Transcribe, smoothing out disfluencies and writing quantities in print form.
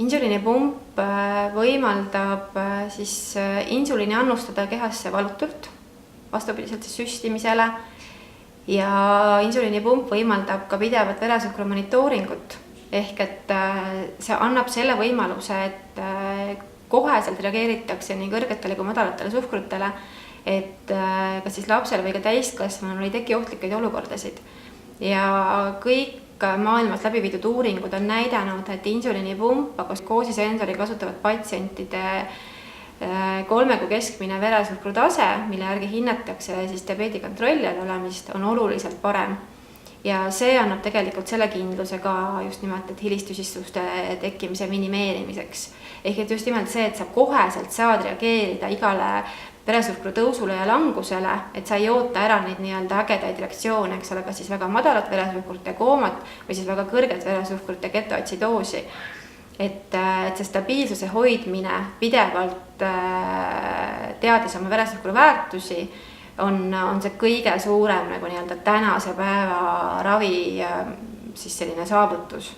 Insuliinipump võimaldab insuliini annustada kehasse valutult, vastupidiselt süstimisele, ja insuliinipump võimaldab ka pidevat veresuhkru monitooringut, ehk et see annab selle võimaluse, et koheselt reageeritakse nii kõrgetele kui madalatele suhkrutele, et kas siis lapsel või ka täiskasvanul ei teki ohtlikeid olukordasid. Ja kõik maailmas läbi viidud uuringud on näidanud, et insuliinipump, aga koosisensori kasutavad patsientide 3 kuu keskmine veresuhkru tase, mille järgi hinnatakse diabeedi kontrolli all olemist, on oluliselt parem. Ja see annab tegelikult selle kindluse ka just nimelt, et hilistüsistuste tekkimise minimeerimiseks. Ehk et just nimelt see, et sa koheselt saad reageerida igale veresuhkru tõusule ja langusele, et sa ei oota ära neid nii-öelda ägedaid reaktsioone, eks ole, kas siis väga madalat veresuhkrut ja koomat või siis väga kõrget veresuhkrut ja ketoatsidoosi. Et see stabiilsuse hoidmine pidevalt teades oma veresuhkru väärtusi on see kõige suurem nagu nii-öelda tänase päeva ravi siis selline saavutus.